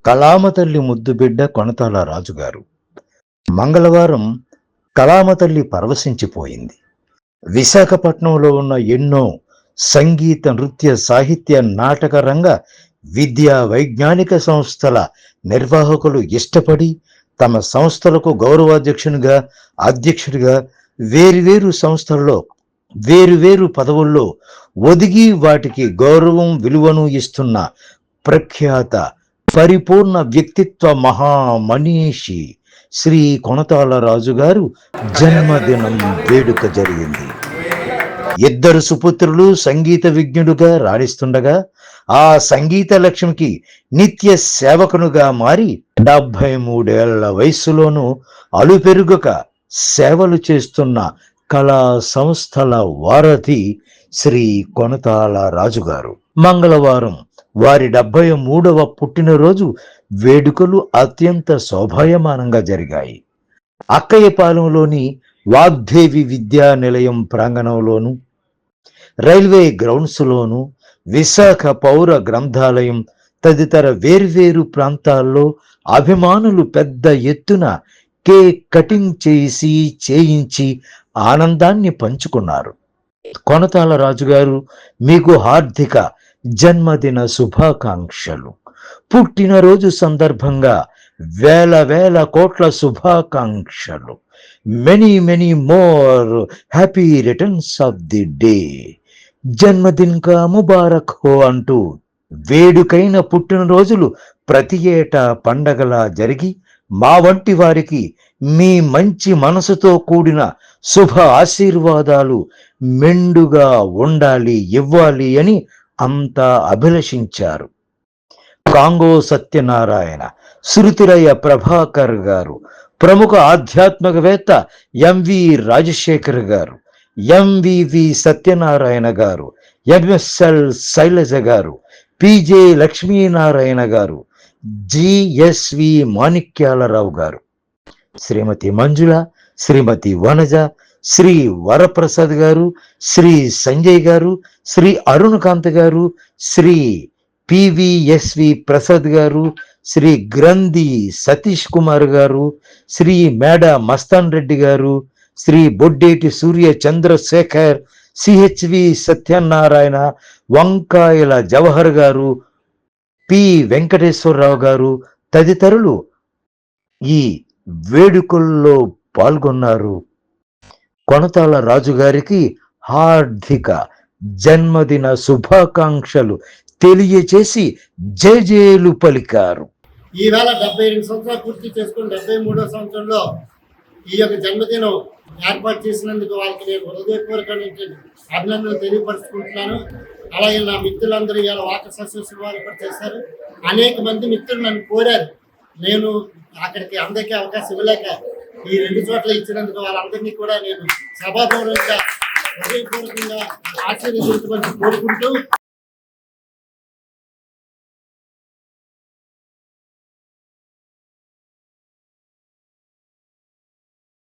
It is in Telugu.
కళామతల్లి ముద్దుబిడ్డ కొనతాల రాజుగారు. మంగళవారం కళామతల్లి పరవశించిపోయింది. విశాఖపట్నంలో ఉన్న ఎన్నో సంగీత, నృత్య, సాహిత్య, నాటక రంగ, విద్యా, వైజ్ఞానిక సంస్థల నిర్వాహకులు ఇష్టపడి తమ సంస్థలకు గౌరవాధ్యక్షునిగా, అధ్యక్షుడిగా వేరువేరు సంస్థల్లో వేరువేరు పదవుల్లో ఒదిగి వాటికి గౌరవం, విలువను ఇస్తున్న ప్రఖ్యాత పరిపూర్ణ వ్యక్తిత్వ మహామనీషి శ్రీ కొనతాల రాజుగారు జన్మదినం వేడుక జరిగింది. ఇద్దరు సుపుత్రులు సంగీత విజ్ఞుడుగా రాణిస్తుండగా ఆ సంగీత లక్ష్మికి నిత్య సేవకునుగా మారి 73 ఏళ్ల వయస్సులోనూ అలుపెరుగక సేవలు చేస్తున్న కళా సంస్థల వారధి శ్రీ కొనతాల రాజుగారు. మంగళవారం వారి 73వ పుట్టినరోజు వేడుకలు అత్యంత శోభాయమానంగా జరిగాయి. అక్కయ్యపాలెంలోని వాగ్దేవి విద్యా నిలయం ప్రాంగణంలోను, రైల్వే గ్రౌండ్స్లోను, విశాఖ పౌర గ్రంథాలయం తదితర వేర్వేరు ప్రాంతాల్లో అభిమానులు పెద్ద ఎత్తున కేక్ కటింగ్ చేయించి ఆనందాన్ని పంచుకున్నారు. కొనతాల రాజుగారు, మీకు హార్దిక జన్మదిన శుభాకాంక్షలు. పుట్టినరోజు సందర్భంగా వేల వేల కోట్ల శుభాకాంక్షలు. Many many more happy returns of the day. జన్మదిన్ కా ముబారక్ హో అంటూ వేడుకైన పుట్టినరోజులు ప్రతి ఏటా పండగలా జరిగి మా వంటి వారికి మీ మంచి మనసుతో కూడిన శుభ ఆశీర్వాదాలు మెండుగా ఉండాలి, ఇవ్వాలి అని అంతా అభిలషించారు. కాంగో సత్యనారాయణ, శృతిరయ ప్రభాకర్ గారు, ప్రముఖ ఆధ్యాత్మికవేత్త ఎంవి రాజశేఖర్ గారు, ఎంవివి సత్యనారాయణ గారు, ఎంఎస్ఎల్ శైలజ గారు, పిజే లక్ష్మీనారాయణ గారు, జిఎస్వి మాణిక్యాలరావు గారు, శ్రీమతి మంజుల, శ్రీమతి వనజ, శ్రీ వరప్రసాద్ గారు, శ్రీ సంజయ్ గారు, శ్రీ అరుణకాంత్ గారు, శ్రీ పివిఎస్వి ప్రసాద్ గారు, శ్రీ గ్రంథి సతీష్ కుమార్ గారు, శ్రీ మేడ మస్తాన్ రెడ్డి గారు, శ్రీ బొడ్డేటి సూర్య చంద్రశేఖర్, సిహెచ్వి సత్యనారాయణ, వంకాయల జవహర్ గారు, పి వెంకటేశ్వరరావు గారు తదితరులు ఈ వేడుకల్లో పాల్గొన్నారు. కొనతాల రాజుగారికి హార్దిక జన్మదిన శుభాకాంక్షలు తెలియచేసి జయజేలు పలికారు. ఈవేళ 72 సంవత్సరాలు పూర్తి చేసుకుని 73వ సంవత్సరంలో ఈ యొక్క జన్మదినం ఏర్పాటు చేసినందుకు వాళ్ళకి నేను హృదయపూర్వకమైన అభినందనలు తెలియపరుచుకుంటున్నాను. అలాగే నా మిత్రులందరూ ఇవాళ వాటర్ అసోసియేషన్ వాళ్ళు కూడా చేశారు. అనేక మంది మిత్రులు నన్ను కోరారు. నేను అక్కడికి అందరికీ అవకాశం ఇవ్వలేక ఈ 2 చోట్ల ఇచ్చినందుకు వాళ్ళందరినీ కూడా నేను సభాభవనంగా హృదయపూర్వకంగా ఆశీర్వదించమని కోరుకుంటూ